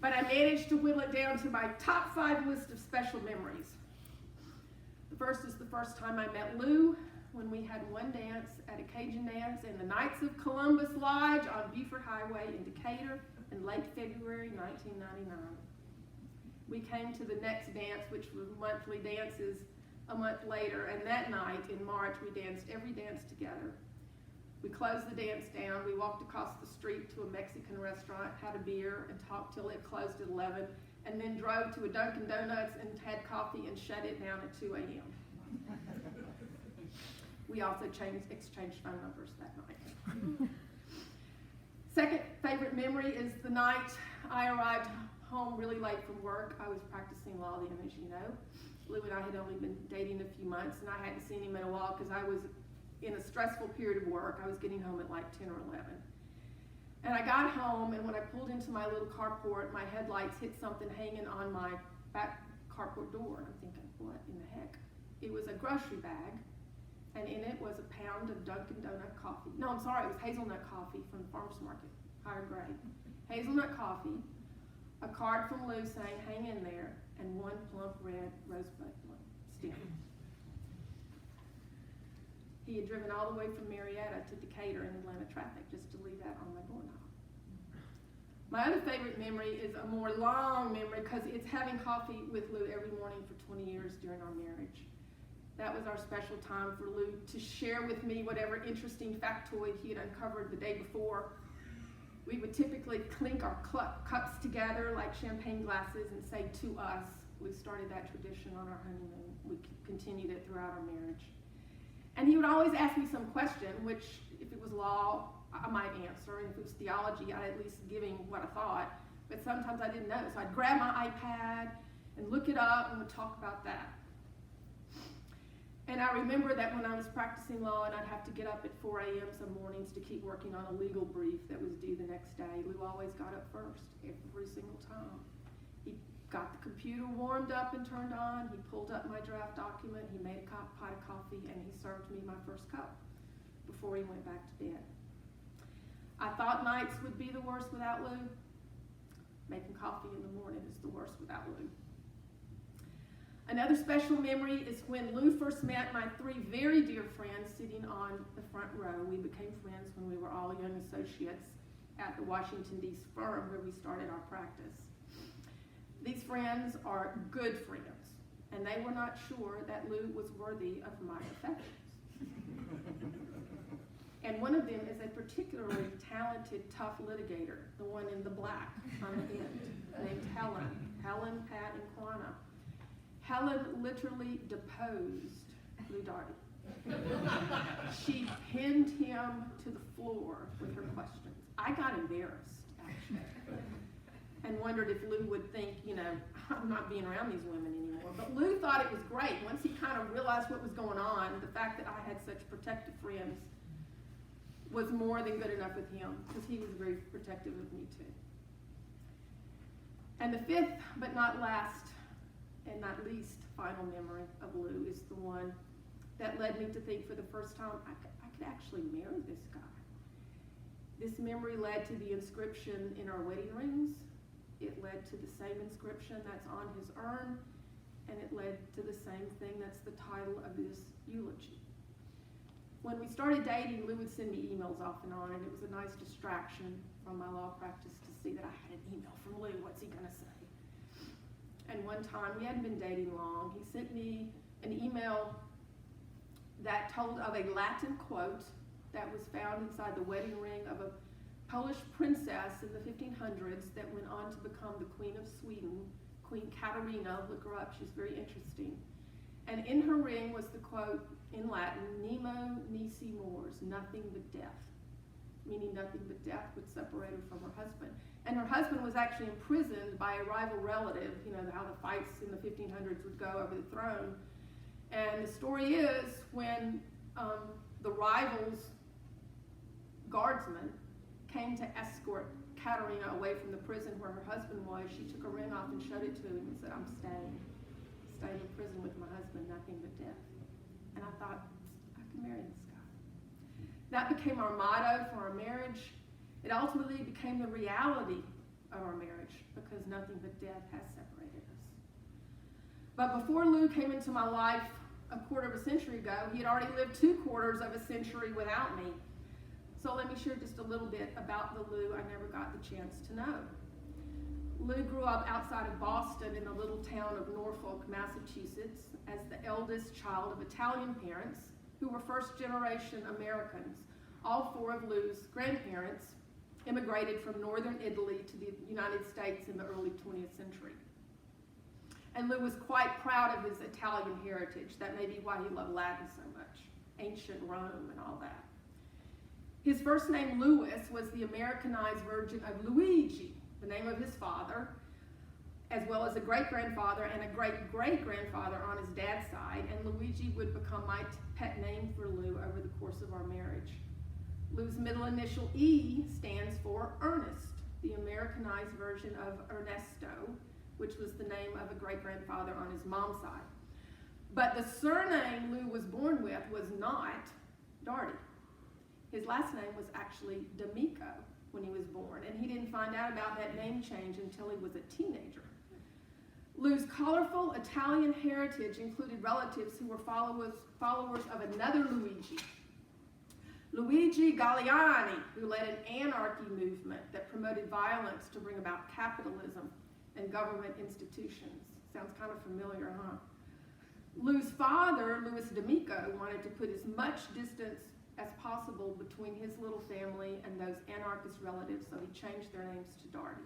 but I managed to whittle it down to my top 5 list of special memories. The first is the first time I met Lou, when we had one dance at a Cajun dance in the Knights of Columbus Lodge on Buford Highway in Decatur in late February 1999. We came to the next dance, which was monthly dances a month later, and that night in March we danced every dance together. We closed the dance down, we walked across the street to a Mexican restaurant, had a beer, and talked till it closed at 11, and then drove to a Dunkin' Donuts and had coffee and shut it down at 2 a.m. We also exchanged phone numbers that night. Second favorite memory is the night I arrived home really late from work. I was practicing law then, as you know. Lou and I had only been dating a few months, and I hadn't seen him in a while because I was in a stressful period of work. I was getting home at like 10 or 11. And I got home, and when I pulled into my little carport, my headlights hit something hanging on my back carport door. And I'm thinking, what in the heck? It was a grocery bag, and in it was a pound of Dunkin' Donut coffee. No, I'm sorry, it was hazelnut coffee from the farmer's market, higher grade. Hazelnut coffee, a card from Lou saying, hang in there, and one plump red rosebud stem. He had driven all the way from Marietta to Decatur in Atlanta traffic just to leave that on my doorknob. My other favorite memory is a more long memory because it's having coffee with Lou every morning for 20 years during our marriage. That was our special time for Lou to share with me whatever interesting factoid he had uncovered the day before. We would typically clink our cups together like champagne glasses and say to us. We started that tradition on our honeymoon. We continued it throughout our marriage. And he would always ask me some question, which if it was law, I might answer, and if it was theology, I'd at least give him what I thought. But sometimes I didn't know, so I'd grab my iPad and look it up and would talk about that. And I remember that when I was practicing law and I'd have to get up at 4 a.m. some mornings to keep working on a legal brief that was due the next day, Lou always got up first, every single time. He got the computer warmed up and turned on, he pulled up my draft document, he made a pot of coffee, and he served me my first cup before he went back to bed. I thought nights would be the worst without Lou. Making coffee in the morning is the worst without Lou. Another special memory is when Lou first met my 3 very dear friends sitting on the front row. We became friends when we were all young associates at the Washington, D.C. firm where we started our practice. These friends are good friends, and they were not sure that Lou was worthy of my affections. And one of them is a particularly talented, tough litigator, the one in the black on the end, named Helen, Pat, and Quanah. Helen literally deposed Lou Dardi. She pinned him to the floor with her questions. I got embarrassed, actually, and wondered if Lou would think, I'm not being around these women anymore. But Lou thought it was great. Once he kind of realized what was going on, the fact that I had such protective friends was more than good enough with him, because he was very protective of me too. And the 5th, but not last, and not least, final memory of Lou is the one that led me to think for the first time, I could actually marry this guy. This memory led to the inscription in our wedding rings. It led to the same inscription that's on his urn, and it led to the same thing that's the title of this eulogy. When we started dating, Lou would send me emails off and on, and it was a nice distraction from my law practice to see that I had an email from Lou. What's he going to say? And one time, we hadn't been dating long, he sent me an email that told of a Latin quote that was found inside the wedding ring of a Polish princess in the 1500s that went on to become the Queen of Sweden, Queen Katarina. Look her up, she's very interesting. And in her ring was the quote in Latin, Nemo nisi mors, nothing but death, meaning nothing but death would separate her from her husband. And her husband was actually imprisoned by a rival relative, how the fights in the 1500s would go over the throne. And the story is when the rival's guardsman came to escort Katarina away from the prison where her husband was, she took her ring off and showed it to him and said, I'm staying in prison with my husband, nothing but death. And I thought, I could marry this guy. That became our motto for our marriage. It ultimately became the reality of our marriage, because nothing but death has separated us. But before Lou came into my life a quarter of a century ago, he had already lived 2/4 of a century without me. So let me share just a little bit about the Lou I never got the chance to know. Lou grew up outside of Boston in the little town of Norfolk, Massachusetts, as the eldest child of Italian parents who were first-generation Americans. All 4 of Lou's grandparents immigrated from northern Italy to the United States in the early 20th century. And Lou was quite proud of his Italian heritage. That may be why he loved Latin so much, ancient Rome and all that. His first name, Louis, was the Americanized version of Luigi, the name of his father, as well as a great-grandfather and a great-great-grandfather on his dad's side, and Luigi would become my pet name for Lou over the course of our marriage. Lou's middle initial E stands for Ernest, the Americanized version of Ernesto, which was the name of a great-grandfather on his mom's side. But the surname Lou was born with was not Dardi. His last name was actually D'Amico when he was born, and he didn't find out about that name change until he was a teenager. Lou's colorful Italian heritage included relatives who were followers of another Luigi, Luigi Galliani, who led an anarchy movement that promoted violence to bring about capitalism and government institutions. Sounds kind of familiar, huh? Lou's father, Louis D'Amico, wanted to put as much distance as possible between his little family and those anarchist relatives, so he changed their names to Dardi.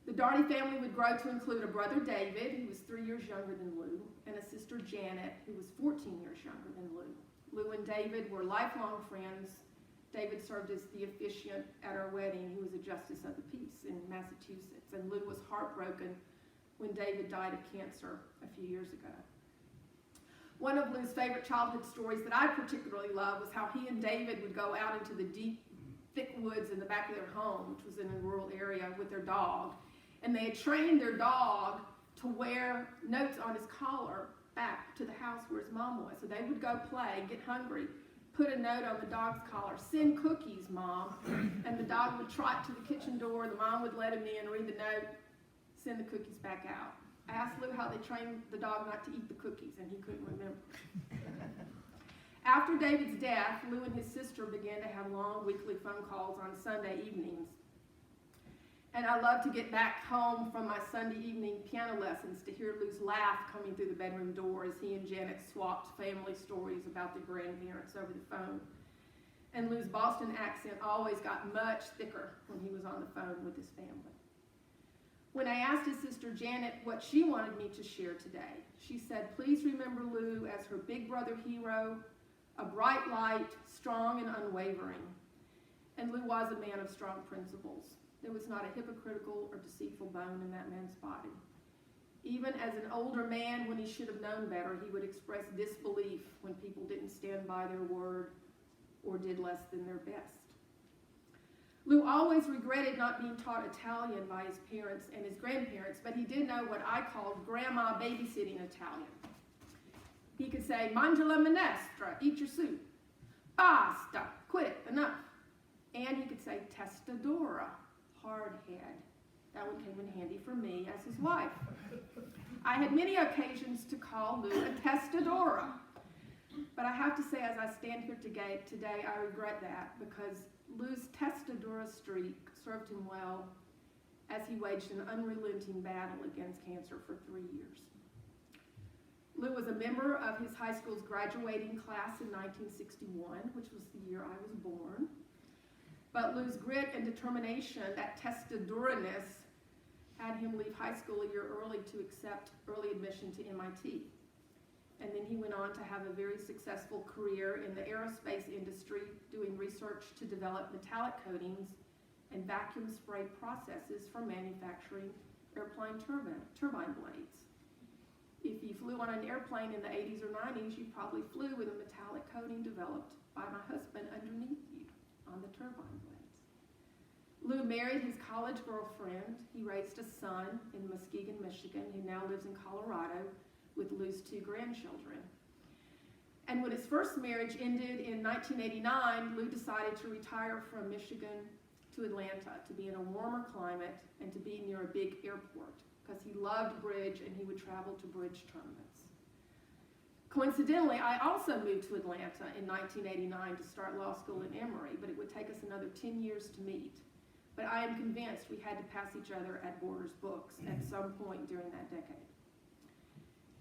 The Dardi family would grow to include a brother, David, who was 3 years younger than Lou, and a sister, Janet, who was 14 years younger than Lou. Lou and David were lifelong friends. David served as the officiant at our wedding. He was a justice of the peace in Massachusetts, and Lou was heartbroken when David died of cancer a few years ago. One of Lou's favorite childhood stories that I particularly love was how he and David would go out into the deep, thick woods in the back of their home, which was in a rural area, with their dog. And they had trained their dog to wear notes on his collar back to the house where his mom was. So they would go play, get hungry, put a note on the dog's collar, "Send cookies, Mom." And the dog would trot to the kitchen door, the mom would let him in, read the note, send the cookies back out. I asked Lou how they trained the dog not to eat the cookies, and he couldn't remember. After David's death, Lou and his sister began to have long weekly phone calls on Sunday evenings. And I loved to get back home from my Sunday evening piano lessons to hear Lou's laugh coming through the bedroom door as he and Janet swapped family stories about their grandparents over the phone. And Lou's Boston accent always got much thicker when he was on the phone with his family. When I asked his sister Janet what she wanted me to share today, she said, "Please remember Lou as her big brother hero, a bright light, strong and unwavering." And Lou was a man of strong principles. There was not a hypocritical or deceitful bone in that man's body. Even as an older man, when he should have known better, he would express disbelief when people didn't stand by their word or did less than their best. Lou always regretted not being taught Italian by his parents and his grandparents, but he did know what I called grandma babysitting Italian. He could say, "Mangia la minestra," eat your soup. "Basta," quit it, enough. And he could say, "Testadora," hard head. That one came in handy for me as his wife. I had many occasions to call Lou a testadora. But I have to say, as I stand here today, I regret that, because Lou's testadora streak served him well as he waged an unrelenting battle against cancer for 3 years. Lou was a member of his high school's graduating class in 1961, which was the year I was born. But Lou's grit and determination, that testadoraness, had him leave high school a year early to accept early admission to MIT. And then he went on to have a very successful career in the aerospace industry, doing research to develop metallic coatings and vacuum spray processes for manufacturing airplane turbine blades. If you flew on an airplane in the 80s or 90s, you probably flew with a metallic coating developed by my husband underneath you on the turbine blades. Lou married his college girlfriend. He raised a son in Muskegon, Michigan, who now lives in Colorado with Lou's 2 grandchildren. And when his first marriage ended in 1989, Lou decided to retire from Michigan to to Atlanta to be in a warmer climate and to be near a big airport because he loved bridge and he would travel to bridge tournaments. Coincidentally, I also moved to Atlanta in 1989 to start law school in Emory, but it would take us another 10 years to meet. But I am convinced we had to pass each other at Borders Books at some point during that decade.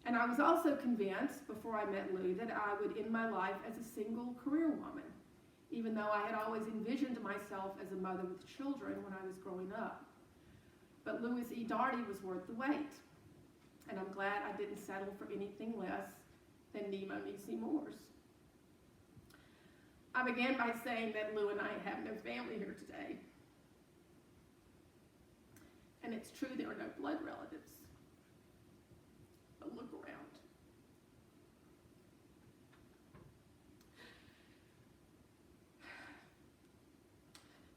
And I was also convinced, before I met Lou, that I would end my life as a single career woman, even though I had always envisioned myself as a mother with children when I was growing up. But Louis E. Dardi was worth the wait, and I'm glad I didn't settle for anything less than Nemo Nisi Moore's. I began by saying that Lou and I have no family here today. And it's true, there are no blood relatives. But look around.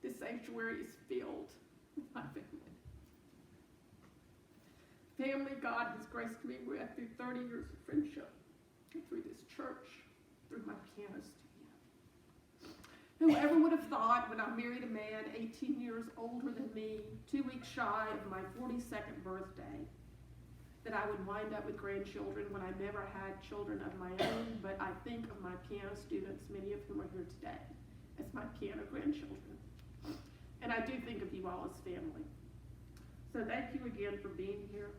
This sanctuary is filled with my family. Family God has graced me with through 30 years of friendship, through this church, through my piano studio. Whoever would have thought when I married a man 18 years older than me, 2 weeks shy of my 42nd birthday, that I would wind up with grandchildren when I never had children of my own, but I think of my piano students, many of whom are here today, as my piano grandchildren. And I do think of you all as family. So thank you again for being here.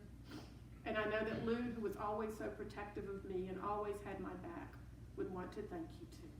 And I know that Lou, who was always so protective of me and always had my back, would want to thank you too.